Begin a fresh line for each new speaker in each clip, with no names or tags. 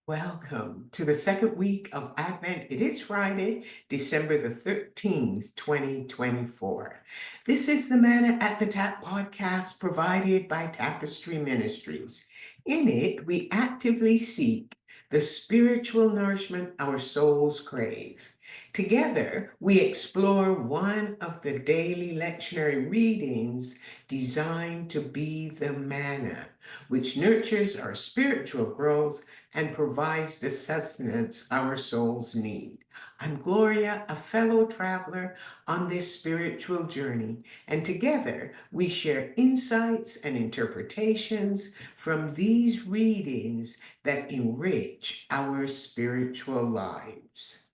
Welcome to the second week of Advent. It is Friday, December the 13th, 2024. This is the Manna at the Tap podcast provided by Tapestry Ministries. In it, we actively seek the spiritual nourishment our souls crave. Together, we explore one of the daily lectionary readings designed to be the manna, which nurtures our spiritual growth and provides the sustenance our souls need. I'm Gloria, a fellow traveler on this spiritual journey, and together we share insights and interpretations from these readings that enrich our spiritual lives.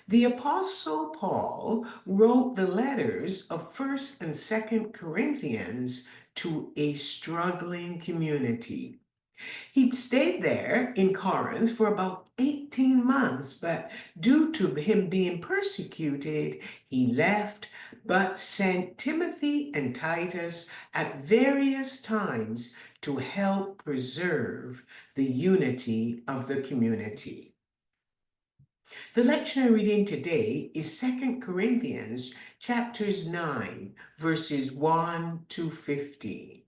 The Apostle Paul wrote the letters of 1st and 2nd Corinthians to a struggling community. He'd stayed there in Corinth for about 18 months, but due to him being persecuted, he left, but sent Timothy and Titus at various times to help preserve the unity of the community. The lectionary reading today is 2 Corinthians chapters 9, verses 1 to 15.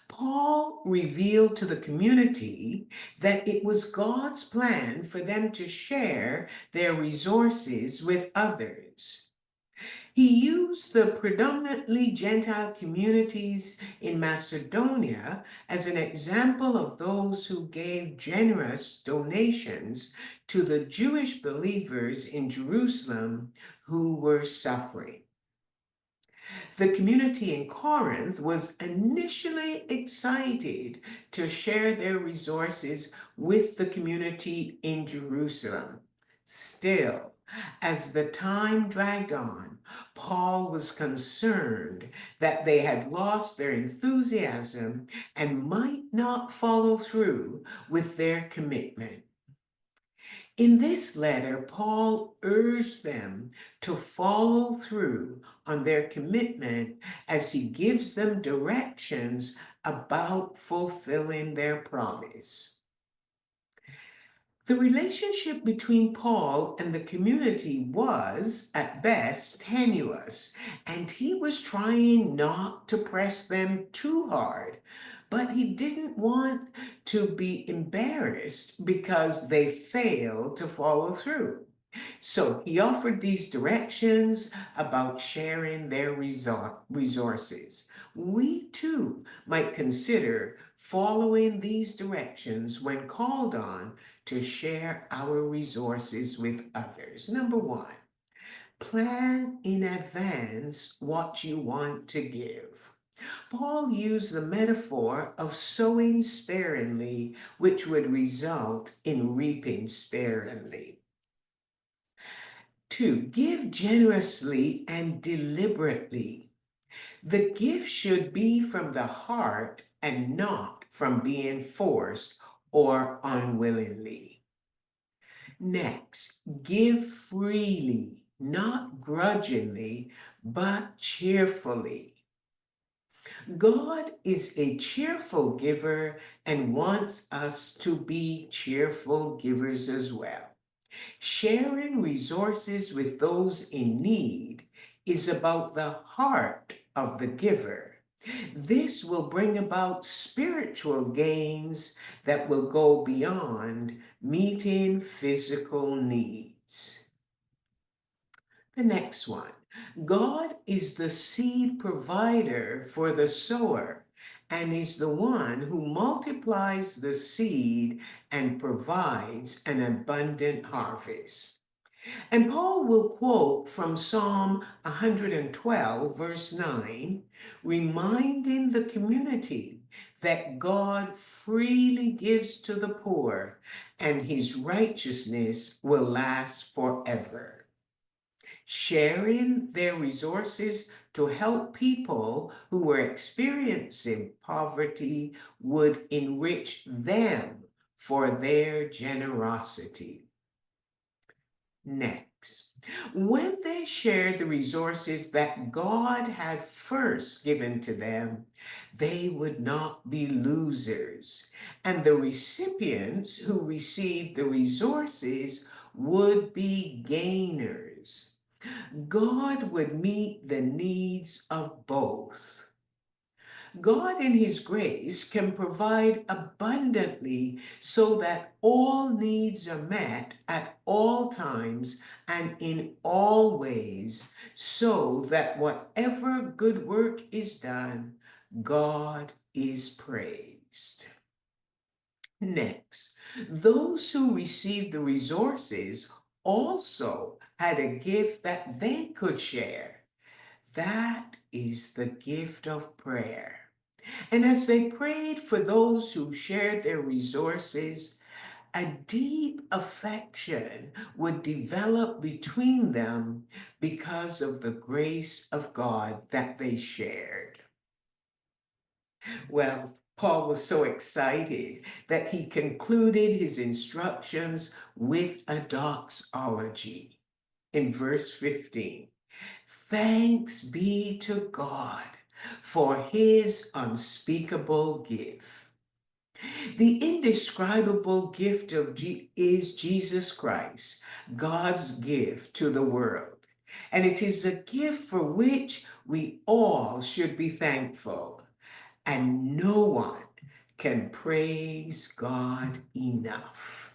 Paul revealed to the community that it was God's plan for them to share their resources with others. He used the predominantly Gentile communities in Macedonia as an example of those who gave generous donations to the Jewish believers in Jerusalem who were suffering. The community in Corinth was initially excited to share their resources with the community in Jerusalem. Still, as the time dragged on, Paul was concerned that they had lost their enthusiasm and might not follow through with their commitment. In this letter, Paul urged them to follow through on their commitment as he gives them directions about fulfilling their promise. The relationship between Paul and the community was, at best, tenuous, and he was trying not to press them too hard. But he didn't want to be embarrassed because they failed to follow through. So he offered these directions about sharing their resources. We too might consider following these directions when called on to share our resources with others. Number one, plan in advance what you want to give. Paul used the metaphor of sowing sparingly, which would result in reaping sparingly. Two, give generously and deliberately. The gift should be from the heart and not from being forced or unwillingly. Next, give freely, not grudgingly, but cheerfully. God is a cheerful giver and wants us to be cheerful givers as well. Sharing resources with those in need is about the heart of the giver. This will bring about spiritual gains that will go beyond meeting physical needs. The next one. God is the seed provider for the sower and is the one who multiplies the seed and provides an abundant harvest. And Paul will quote from Psalm 112, verse 9, reminding the community that God freely gives to the poor and his righteousness will last forever. Sharing their resources to help people who were experiencing poverty would enrich them for their generosity. Next, thanks. When they shared the resources that God had first given to them, they would not be losers, and the recipients who received the resources would be gainers. God would meet the needs of both. God, in His grace, can provide abundantly so that all needs are met at all times and in all ways, so that whatever good work is done, God is praised. Next, those who received the resources also had a gift that they could share. That is the gift of prayer. And as they prayed for those who shared their resources, a deep affection would develop between them because of the grace of God that they shared. Well, Paul was so excited that he concluded his instructions with a doxology in verse 15. Thanks be to God for his unspeakable gift. The indescribable gift is Jesus Christ, God's gift to the world. And it is a gift for which we all should be thankful. And no one can praise God enough.